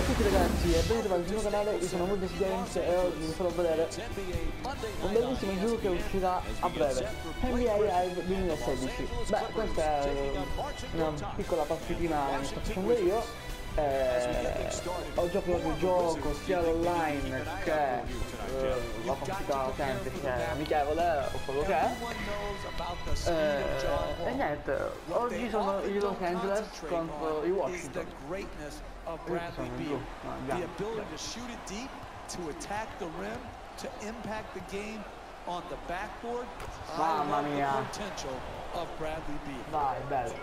tutti ragazzi e benvenuti al mio canale, io sono molto Games e oggi vi farò vedere un bellissimo gioco che uscirà a breve, NBA Live 2016. Beh, questa è una piccola partitina che sto facendo io. Ho già provato il gioco sia online che la partita semplice, amichevole o quello che è. E niente, oggi sono i Los Angeles contro i Washington. Of Bradley Beal, the ability to shoot it deep, to attack the rim, to impact the game on the backboard. Mamma mia. The potential of Bradley Beal. Vai, bello.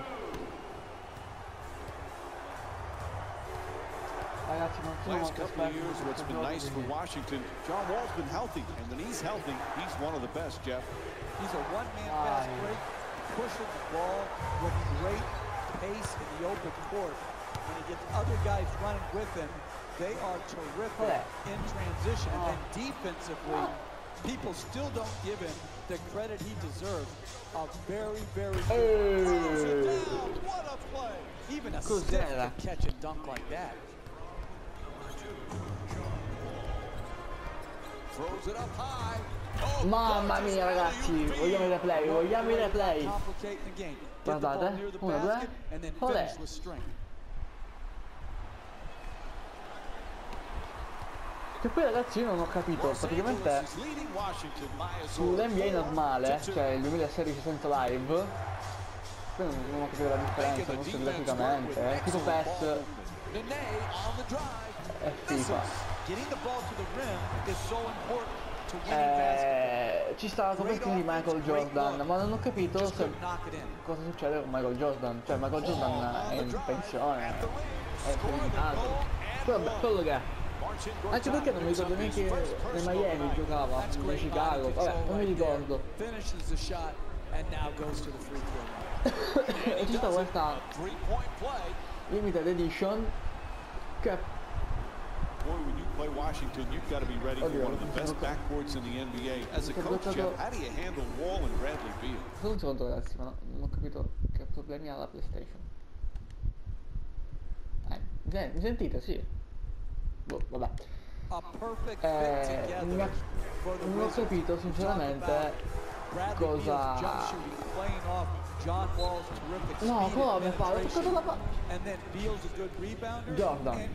Ragazzi, non sono Last couple of years, what's been nice for Washington, John Wall's been healthy, and when he's healthy, he's one of the best, Jeff. He's a one-man fast break, pushing the ball with great pace in the open court. When he gets other guys running with him, they are terrific in transition. And defensively, people still don't give him the credit he deserves. A very, very good down. What a play! Even a stiff can catch and dunk like that. Throws it up high. Oh, mamma mia ragazzi, vogliamo i replay, vogliamo i replay. Guardate, 1, 2, olè. Che poi ragazzi io non ho capito, praticamente sull'NBA normale, cioè il 2016 senza live, poi non ho capito la differenza, forse graficamente, tipo PES e FIFA. Ci sta la copertina di Michael Jordan, ma non ho capito se cosa succede con Michael Jordan, cioè Michael Jordan è in pensione, è terminato, vabbè, quello che è. Anche perché non mi ricordo neanche nel Miami giocava, in Chicago, vabbè, non mi ricordo. E ci sta questa limited edition che When you play Washington, you've got to be ready for one of the best backboards in the NBA. As a coach, Jeff, how do you handle Wall and Bradley Beal? Solo un secondo ragazzi, ma non ho capito che problemi ha la PlayStation. Mi sentite? Sì. Boh, vabbè. Non ho capito sinceramente cosa... No, come fa? Cosa la fa? Jordan.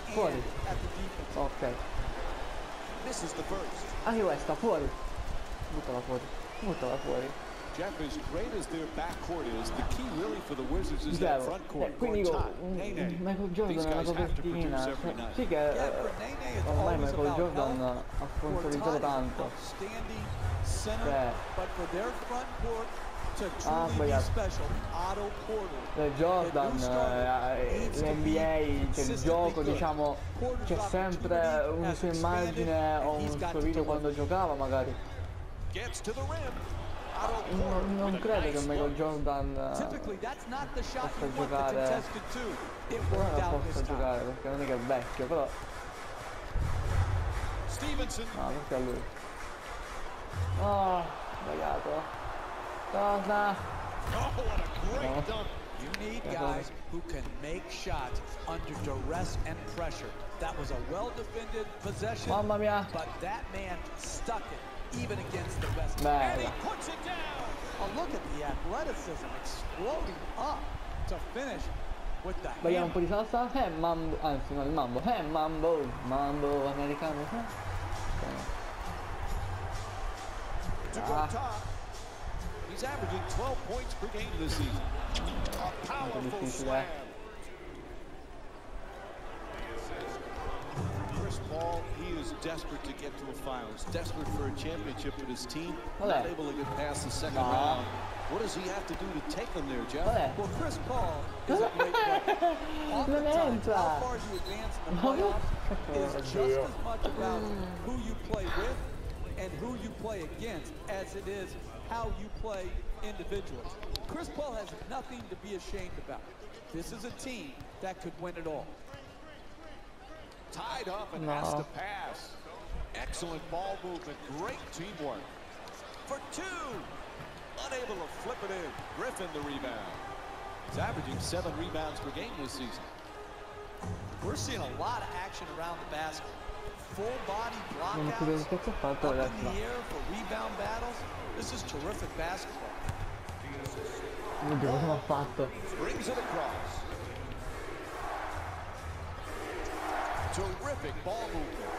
Fuori. Ok. Anche questa, fuori. Buttala fuori. Buttala fuori. Jeff, as great as their backcourt is, the key really for the Wizards is that front court. Quindi Michael Jordan è una copertina, sì che ormai Michael Jordan ha sponsorizzato tanto. Sbagliato. Jordan, l'NBA, c'è il gioco, diciamo, c'è sempre una sua immagine o un suo video quando giocava magari. Non credo che Michael Jordan possa giocare, perché non è che è vecchio, però no, perché è lui. Oh, sbagliato. Cosa? You need guys who can make shots under duress and pressure. That was a well-defended possession, mamma mia. But that man stuck it. Even against the best. And he puts it down. Oh, look at the athleticism exploding up to finish with the hand. Vogliamo un po' di salsa? Mambo, anzi no, il mambo. Mambo americano. To go top, he's averaging 12 points per game this season. A powerful slam. Paul, he is desperate to get to a finals, desperate for a championship with his team, not able to get past the second round. What does he have to do to take them there, Jeff? Well, Chris Paul is a great player. Oftentimes, how far you advance in the playoffs is just as much about who you play with and who you play against as it is how you play individually. Chris Paul has nothing to be ashamed about. This is a team that could win it all. Tied up and has to pass. Excellent ball movement, great teamwork. For two, unable to flip it in. Griffin the rebound. He's averaging 7 rebounds per game this season. We're seeing a lot of action around the basket. Full body Non si vede che ha fatto, blockouts, up ragazzi, in ma the air for rebound battles. This is terrific basketball. oddio, cosa ha fatto? Brings it across. Terrific ball movement.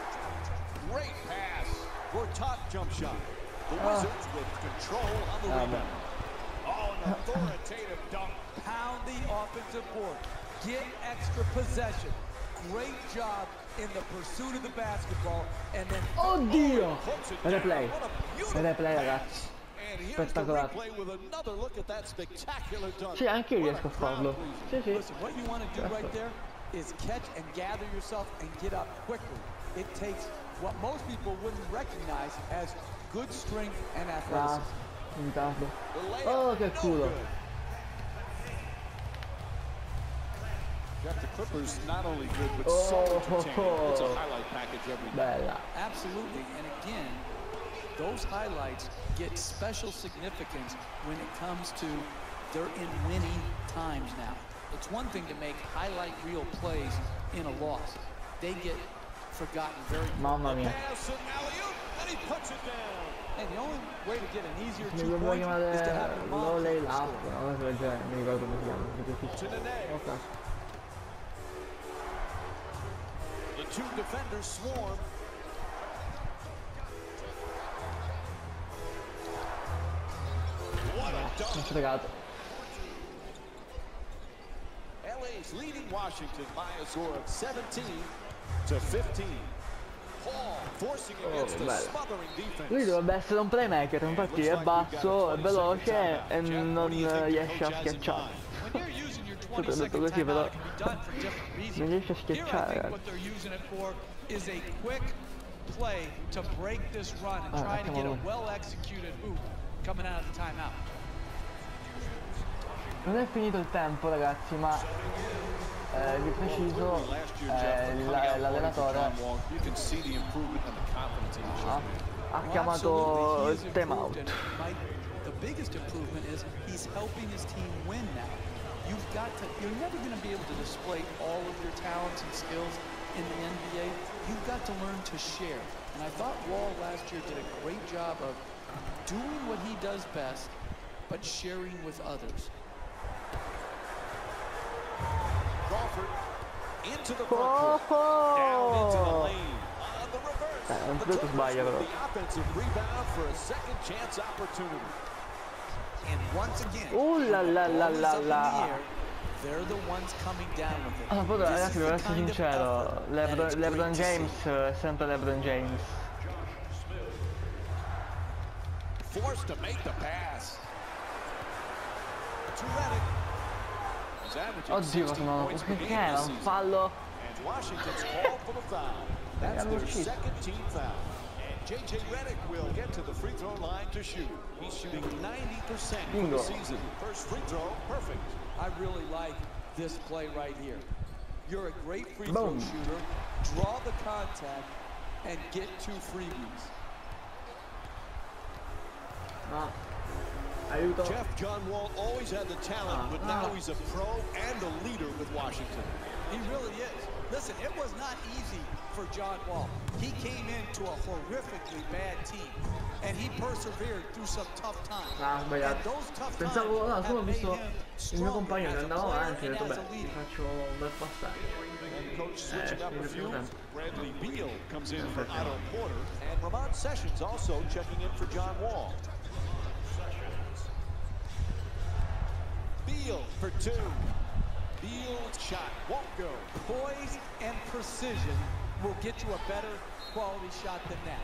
Great pass for top jump shot. The Wizards with control on the rebound. Oh, an authoritative dunk. Pound the offensive board. Get extra possession. Great job in the pursuit of the basketball. And then Oddio! Replay. Replay, ragazzi. Spettacolare. Sì, anche io riesco a farlo. Sì, sì. Listen, what you want to do right there is catch and gather yourself and get up quickly. It takes what most people wouldn't recognize as good strength and athleticism. In caso. Oh, che culo. Jeff, the Clippers not only good, but so entertaining. It's a highlight package every day. Bella. Absolutely, and again, those highlights get special significance when it comes to they're in winning times now. It's one thing to make highlight reel plays in a loss. They get forgotten very quickly. Mamma mia. And he puts it down. And the only way to get an easier Mi 2 voglio points chiamare is to have your mom Lolei take the Lapp, score. una cosa del genere, mi ricordo come si chiama. Che difficile. Ok. The two defenders swarm. What a dunk. Non ci fregato. LA's leading Washington by a score of 17 to 15. Paul forcing against a smothering defense. Lui dovrebbe essere un playmaker, infatti è basso, è veloce e non riesce a schiacciare. Sempre detto così, però non riesce a schiacciare, ragazzi. Play to break this run and try to get a well-executed hoop coming out of the timeout. Non è finito il tempo, ragazzi, ma di preciso l'allenatore ha chiamato il time out. The biggest improvement is he's helping his team win now. You're never going to be able to display all of your talents and skills in the NBA. You've got to learn to share. And I thought Wall last year did a great job of doing what he does best, but sharing with others. Crawford into the front court, down into the lane. On the reverse, the offensive rebound for a second chance opportunity. And once again, La la la la la. they're the ones coming down with it. Allora, ragazzi, devo essere sincero, LeBron James è sempre LeBron James. Forced to make the pass. To Redick. Oddio, perché era un fallo? And Washington's called for the foul. That's their second team foul. And JJ Redick will get to the free throw line to shoot. He's shooting 90% for the season. First free throw, perfect. I really like this play right here. You're a great free throw shooter. Draw the contact and get 2 freebies. Jeff, John Wall always had the talent, but now he's a pro and a leader with Washington. He really is. Listen, it was not easy for John Wall. He came into a horrifically bad team, and he persevered through some tough times. And those tough times have made him stronger as a player and as a leader. And coach switching up a few. Bradley Beal comes in for Otto Porter, and Ramon Sessions also checking in for John Wall. Beal for 2. Beal's shot won't go. Poise and precision will get you a better quality shot than that.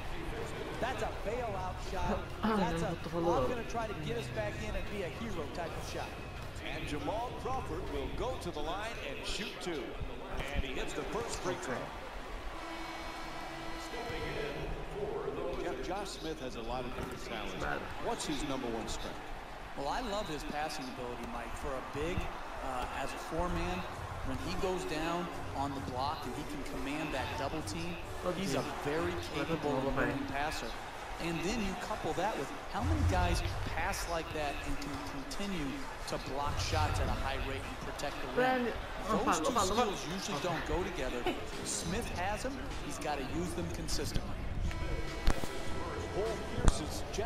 That's a bailout shot. That's a, I'm going to try to get us back in and be a hero type of shot. And Jamal Crawford will go to the line and shoot 2. And he hits the first free throw. Josh Smith has a lot of different talents. What's his #1 strength? Well, I love his passing ability, Mike. For a big, as a 4-man, when he goes down on the block and he can command that double team, he's a very capable and winning passer. And then you couple that with how many guys pass like that and can continue to block shots at a high rate and protect the rim. Those two skills usually don't go together. Smith has them. He's got to use them consistently.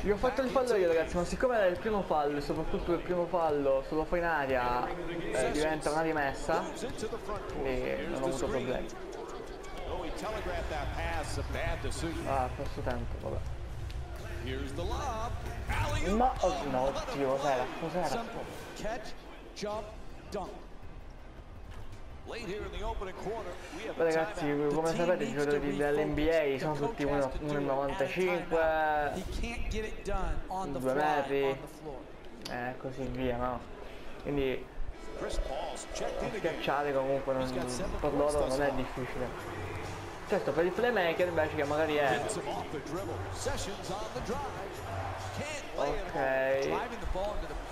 Vi ho fatto il fallo io, ragazzi, ma siccome era il primo fallo e soprattutto il primo fallo se lo fa in aria diventa una rimessa, quindi non ho avuto problemi. Ah, perso tempo, vabbè. Ma oh, no, oddio, cos'era? Cos'era? Catch, jump, dunk. Beh, ragazzi, come sapete i giocatori dell'NBA sono tutti 1,95 2 metri e così via, no? Quindi schiacciare comunque per loro non è difficile. Certo, per il playmaker invece che magari è ok,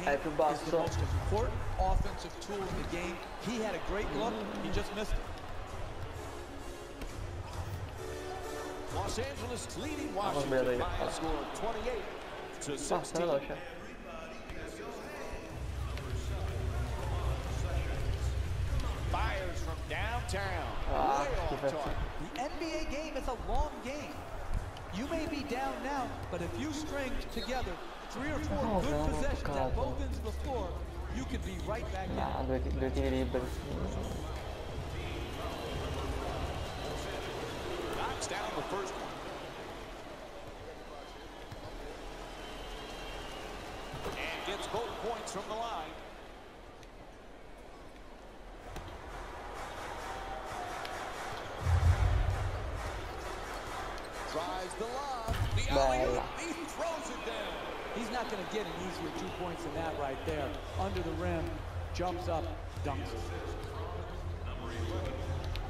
è più basso. Los Angeles leading Washington by a score of 28 to 16. Fires from downtown. Way off target. The NBA game is a long game. You may be down now, but if you string together 3 or 4 good possessions at both ends of the floor, you could be right back in. Due tiri liberi. Knocks down the first one. And gets both points from the line. Tries the lob. The alley-oop. He throws it down. He's not going to get an easier 2 points than that right there. Under the rim, jumps up, dunks.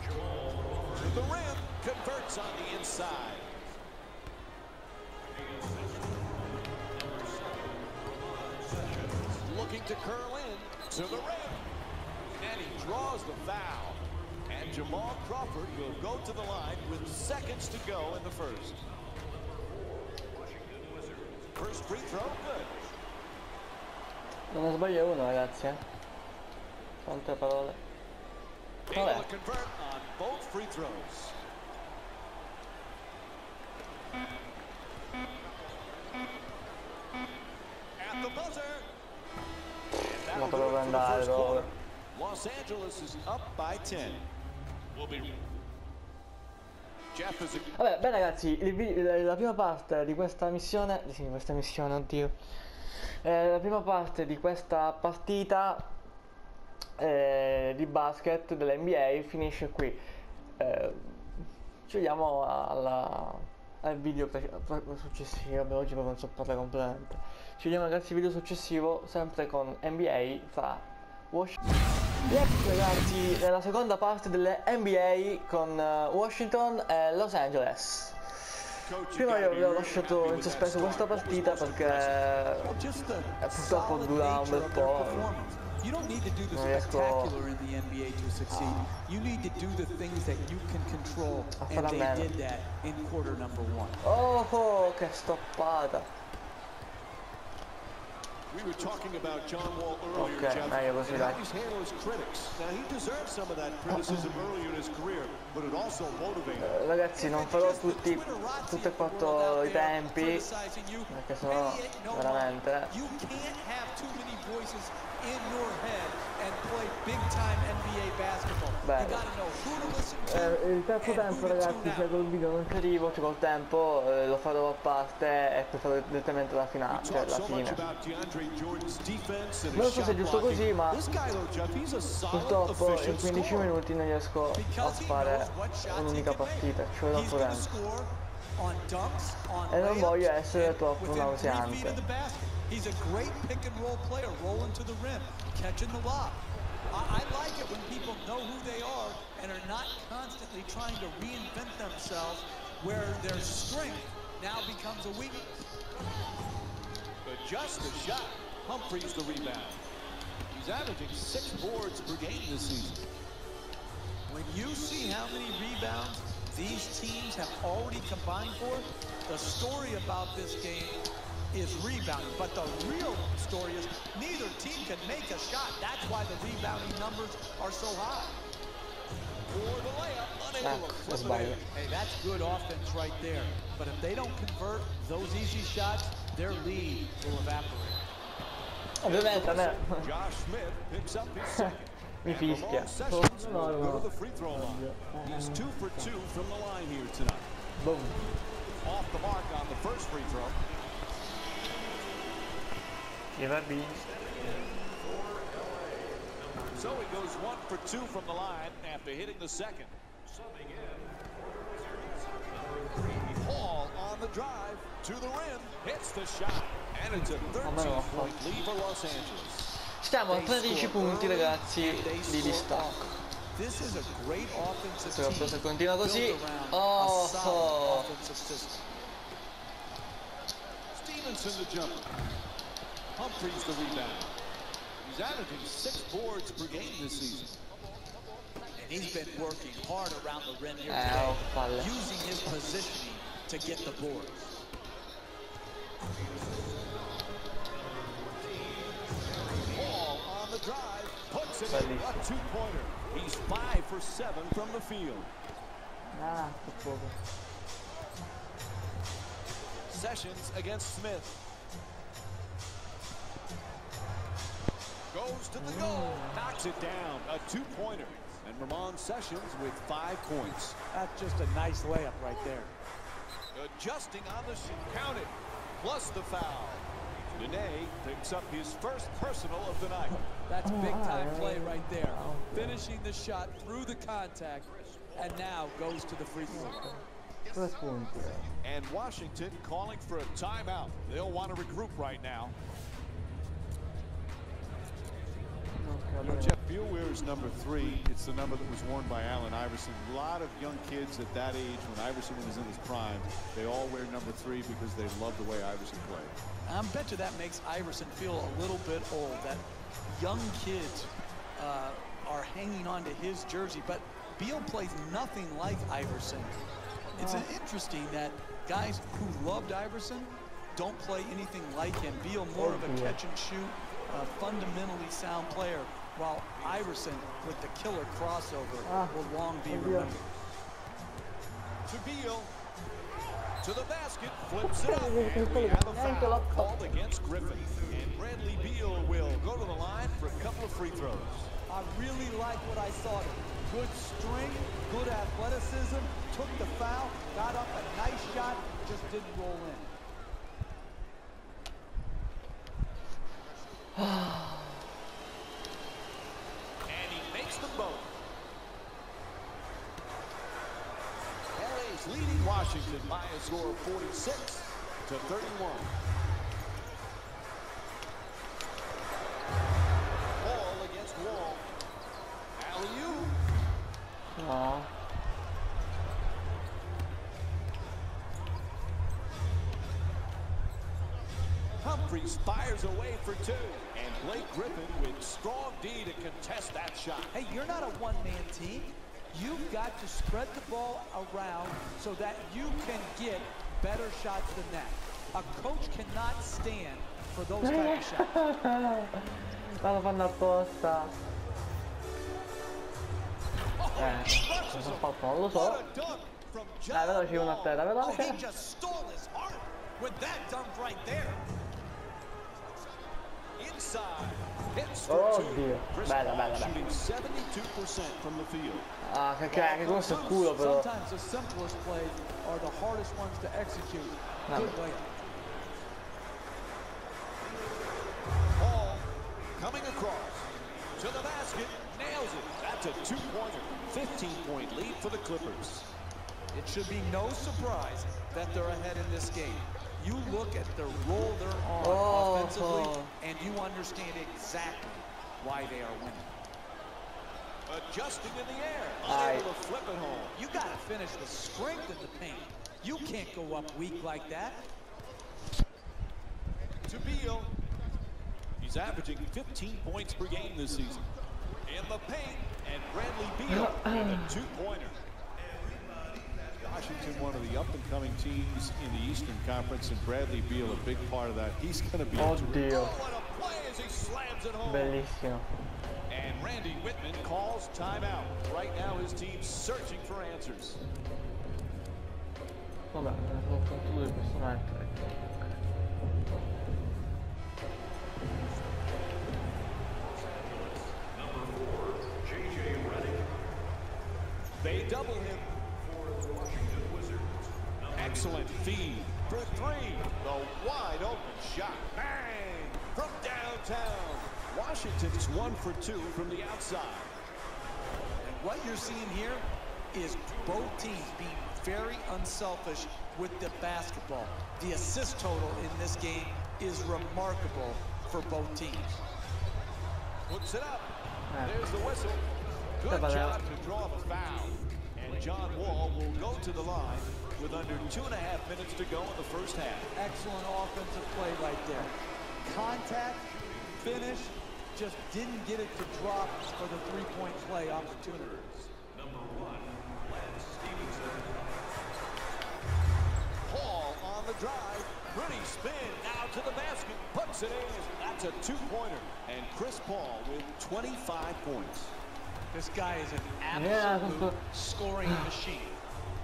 To the rim, converts on the inside. Looking to curl in to the rim. And he draws the foul. And Jamal Crawford will go to the line with seconds to go in the first. First free throw, good. Non ne sbaglio uno, ragazzi, Quante parole. Able to convert on both free throws. At the buzzer. Ma dove andare, dove? Los Angeles is up by 10. Vabbè, beh ragazzi, la prima parte di questa missione, oddio, la prima parte di questa partita di basket dell'NBA finisce qui. Ci vediamo al video successivo. Vabbè, oggi proprio non so parlare completamente. Ci vediamo ragazzi al video successivo, sempre con NBA fra Washington. Ragazzi, nella seconda parte delle NBA con Washington e Los Angeles. Prima io avevo lasciato in sospeso questa partita perché purtroppo dura un bel po'. You don't need to do the spectacular in the NBA to succeed. You need to do the things that you can control, and they did that in quarter number 1. Oh, che stoppata! We were talking about John Wall earlier, Jeff, and how he's handled his critics. Now, he deserved some of that criticism earlier in his career, but it also motivated. Ragazzi, non farò tutti e quattro i tempi, perché sennò veramente. You can't have too many voices in your head and play big time NBA basketball. You gotta know who to listen to. Il terzo tempo, ragazzi, se col video non ci arrivo, c'è col tempo, lo farò a parte e poi farò direttamente la finale, cioè la fine. Non so se è giusto così, ma purtroppo in 15 minuti non riesco a fare un'unica partita, ci vuole troppo tempo. E non voglio essere troppo nauseante. He's a great pick and roll player, rolling to the rim, catching the lob. I like it when people know who they are and are not constantly trying to reinvent themselves where their strength now becomes a weakness. Just a shot. Humphries the rebound. He's averaging 6 boards per game this season. When you see how many rebounds these teams have already combined for, the story about this game is rebounding. But the real story is neither team can make a shot. That's why the rebounding numbers are so high. For the layup, unable to flip it in. Hey, that's good offense right there. But if they don't convert those easy shots, their lead will evaporate. Ovviamente a me Josh Smith picks up his second. mi fischia. Sessions will go to the free throw line. He's 2 for 2 from the line here tonight. Boom. Off the mark on the first free throw. So he goes 1 for 2 from the line after hitting the second. Paul on the drive to the rim, hits the shot, and it's a 13-point lead for Los Angeles. Stiamo a 13 punti ragazzi di distacco. This is a great offensive Se team continua così, built around a solid offensive system. Stevenson the jumper. Humphries the rebound. He's averaging 6 boards per game this season. And he's been working hard around the rim here today, using his positioning to get the boards. Paul on the drive, puts it in a 2-pointer. He's 5 for 7 from the field. Ah, che poco. Sessions against Smith. Goes to the goal, knocks it down, a 2-pointer. And Ramon Sessions with 5 points. That's just a nice layup right there. Adjusting on the shoot, counted, plus the foul. Dene picks up his first personal of the night. That's big-time play right there. Finishing the shot through the contact, and now goes to the free throw. 2 punti. And Washington calling for a timeout. They'll want to regroup right now. You know, Jeff Beal wears number 3. It's the number that was worn by Allen Iverson. A lot of young kids at that age, when Iverson was in his prime, they all wear number 3 because they love the way Iverson played. I bet you that makes Iverson feel a little bit old, that young kids are hanging on to his jersey, but Beal plays nothing like Iverson. It's interesting that guys who loved Iverson don't play anything like him. Beal more of a catch and shoot, fundamentally sound player, while Iverson with the killer crossover will long be remembered. To Beal, to the basket, flips it up, and we have a foul called against Griffin. And Bradley Beal will go to the line for a couple of free throws. I really like what I saw. Good strength, good athleticism, took the foul, got up a nice shot, just didn't roll in. And he makes them both. LA's leading Washington by a score of 46 to 31. Ball against Wall. Alley-oop. No. Humphries fires away for 2. And Blake Griffin with strong D to contest that shot. Hey, you're not a one-man team. You've got to spread the ball around so that you can get better shots than that. A coach cannot stand for those type of shots. Vado fanno apposta. Cosa ha fatto? Non lo so. Dai, veloce una a terra, veloce. He just stole his heart with that dunk right there. Inside. Hits for 2. Oddio. Bella, bella, bella. Shooting 72% from the field. Ah, che grosso il culo però. Sometimes the simplest plays are the hardest ones to execute. Good layup. Ball coming across to the basket, nails it. That's a 2-pointer. 15-point lead for the Clippers. It should be no surprise that they're ahead in this game. You look at the role they're on offensively, and you understand exactly why they are winning. Adjusting in the air, unable to flip it home. You got to finish with strength in the paint. You can't go up weak like that. To Beal. He's averaging 15 points per game this season. In the paint, and Bradley Beal with a 2-pointer. Washington, one of the up-and-coming teams in the Eastern Conference, and Bradley Beal, a big part of that. He's going to be Oddio. what a play as he slams it home. Bellissimo. And Randy Whitman calls timeout. Right now his team's searching for answers. Vabbè, sono punto 2 in questo momento. They double him for the Washington Wizards. Excellent feed for three. The wide open shot. Bang! From downtown. Washington's 1 for 2 from the outside. And what you're seeing here is both teams being very unselfish with the basketball. The assist total in this game is remarkable for both teams. Puts it up. There's the whistle. Good job to draw the foul. And John Wall will go to the line with under 2.5 minutes to go in the first half. Excellent offensive play right there. Contact, finish, just didn't get it to drop for the three-point play opportunity. Paul on the drive. Pretty spin out to the basket. Puts it in. That's a two-pointer. And Chris Paul with 25 points. This guy is an absolute scoring machine.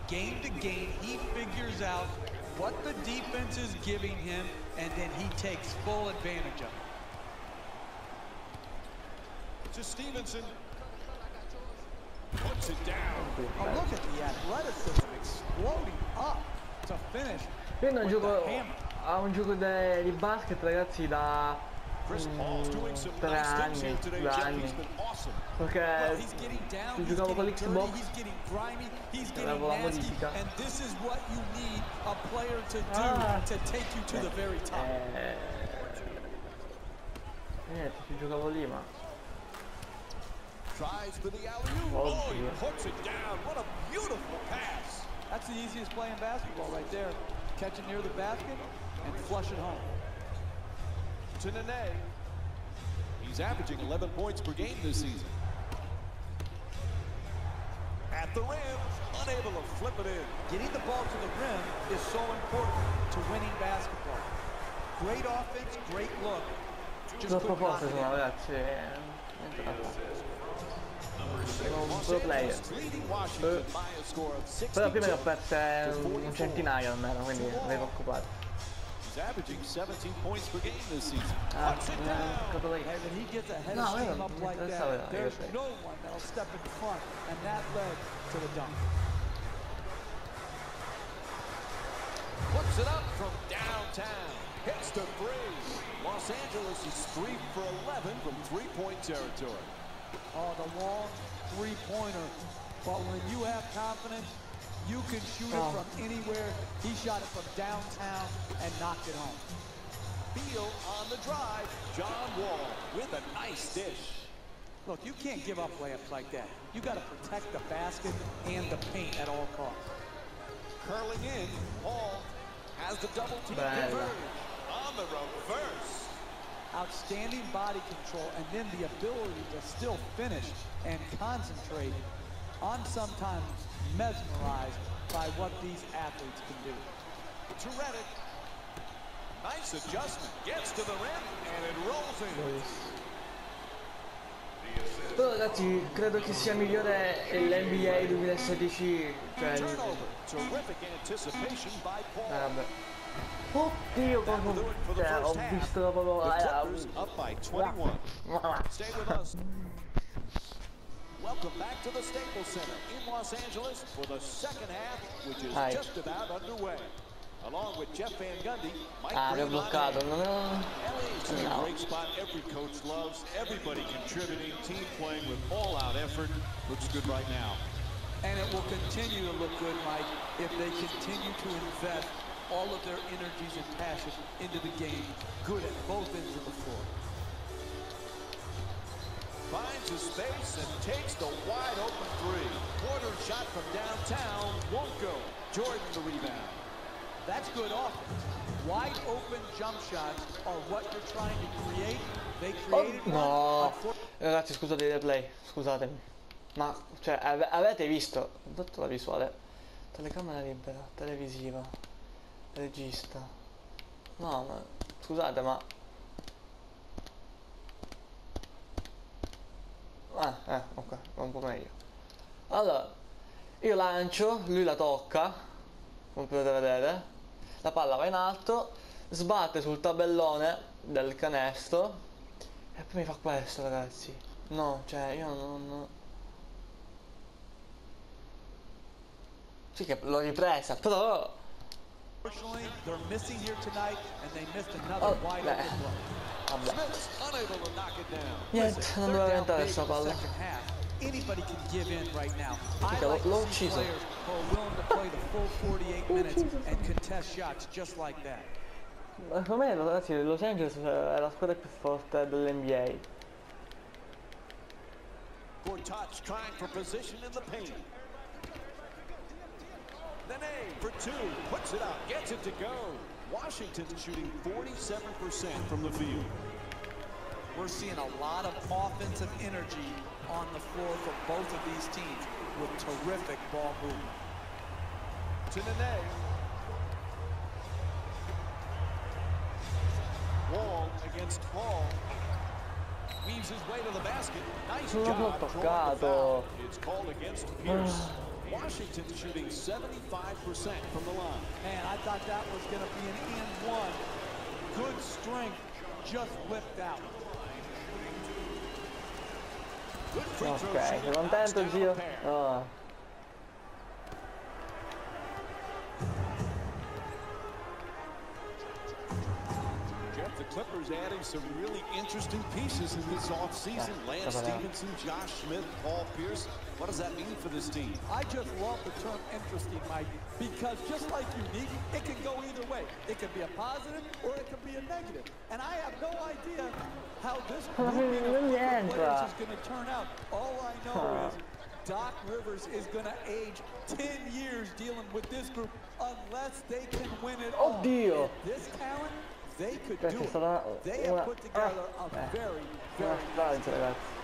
Game to game, he figures out what the defense is giving him, and then he takes full advantage of it. To Stevenson. Puts it down. Oh, look at the athleticism exploding up to finish. Io non gioco a un gioco di basket, ragazzi, da 3 anni, 2 anni. Perché giocavo con l'Xbox, avevo la modifica. Niente, ci giocavo lì, ma tries for the alley-oop. Oh, he puts it down. What a beautiful pass. That's the easiest play in basketball right there. Catch it near the basket and flush it home. To Nene. He's averaging 11 points per game this season. At the rim, unable to flip it in. Getting the ball to the rim is so important to winning basketball. Great offense, great look. troppo forte sono, ragazzi. Sono un pro player. Però prima ne ho perse un centinaio almeno, quindi non vi preoccupate. He's averaging 17 points per game this season. When he gets a head of steam up like that, there's no one that'll step in front, and that led to the dunk. Puts it up from downtown. Hits the three. Los Angeles is 3 for 11 from three-point territory. Oh, the long three-pointer. But when you have confidence, you can shoot it from anywhere. He shot it from downtown and knocked it home. Beal on the drive. John Wall with a nice dish. Look, you can't give up layups like that. You got to protect the basket and the paint at all costs. Curling in, Paul has the double team converge. On the reverse. Outstanding body control, and then the ability to still finish and concentrate. I'm sometimes mesmerized by what these athletes can do. To Redick. Nice adjustment. Gets to the rim, and it rolls in. Però ragazzi, credo che sia migliore l'NBA 2016, cioè vabbè. Oddio, proprio, cioè, ho visto proprio Stay with us. Welcome back to the Staples Center in Los Angeles for the second half, which is just about underway. Along with Jeff Van Gundy, Mike bloccato, LA's in a great spot every coach loves. Everybody contributing, team playing with all-out effort. Looks good right now. And it will continue to look good, Mike, if they continue to invest all of their energies and passion into the game. Good at both ends of the floor. Finds his space and takes the wide open three. Porter shot from downtown, won't go. Jordan the rebound. That's good offense. Wide open jump shots are what you're trying to create. They created no, ragazzi, scusate il replay, scusatemi. Ma, cioè, avete visto? Ho dato la visuale. Telecamera libera, televisiva, regista. No, ma scusate, ma... ok, va un po' meglio. Allora, io lancio, lui la tocca, come potete vedere. La palla va in alto, sbatte sul tabellone del canestro e poi mi fa questo, ragazzi. No, cioè, io non... Sì che l'ho ripresa, però... Unfortunately, they're missing here tonight, and they missed another wide open look. Vabbè. Smith's unable to knock it down. Niente, non doveva They're down entrare big sta in the palla. second half. Anybody can give in right now. I Mica, like to l'ho see ucciso. players who are willing to play the full 48 minutes and contest shots just like that. Per me, ragazzi, Los Angeles è la squadra più forte dell'NBA. Gortat's trying for position in the paint. Nene for two, puts it up, gets it to go. Washington shooting 47% from the field. We're seeing a lot of offensive energy on the floor for both of these teams with terrific ball movement. To Nene. Wall against Hall. Weaves his way to the basket. Nice Non l'ho job drawing the toccato. foul. It's called against Pierce. Washington shooting 75% from the line. Man, I thought that was going to be an and one. Good strength, just whipped out. Good free throw Ok, sei shooting, knocks contento, down zio? a pair. Oh. Jeff, the Clippers adding some really interesting pieces in this offseason. Lance Stevenson, Josh Smith, Paul Pierce. What does that mean for this team? I just love the term interesting, Mike, because just like unique, it can go either way. It can be a positive or it can be a negative. And I have no idea how this grouping of players is going to turn out. All I know is Doc Rivers is going to age 10 years dealing with this group unless they can win it all. Oddio! This talent, they could do Questa è it. stata They have put together a very, una very strage, ragazzi.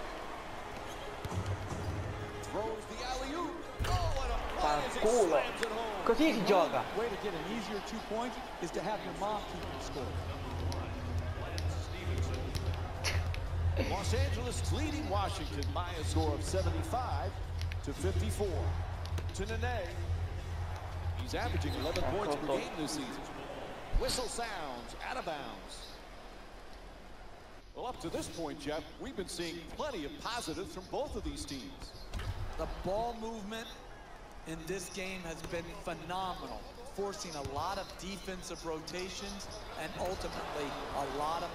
Throws the alley-oop. Oh, and applies it, Fanculo. slams it home. Così si gioca. way to get an easier 2 points is to have your mom keep the score. Los Angeles leading Washington by a score of 75 to 54. To Nene. He's averaging 11 points per game this season. Whistle sounds out of bounds. Well, up to this point, Jeff, we've been seeing plenty of positives from both of these teams. The ball movement in this game has been phenomenal, forcing a lot of defensive rotations and ultimately a lot of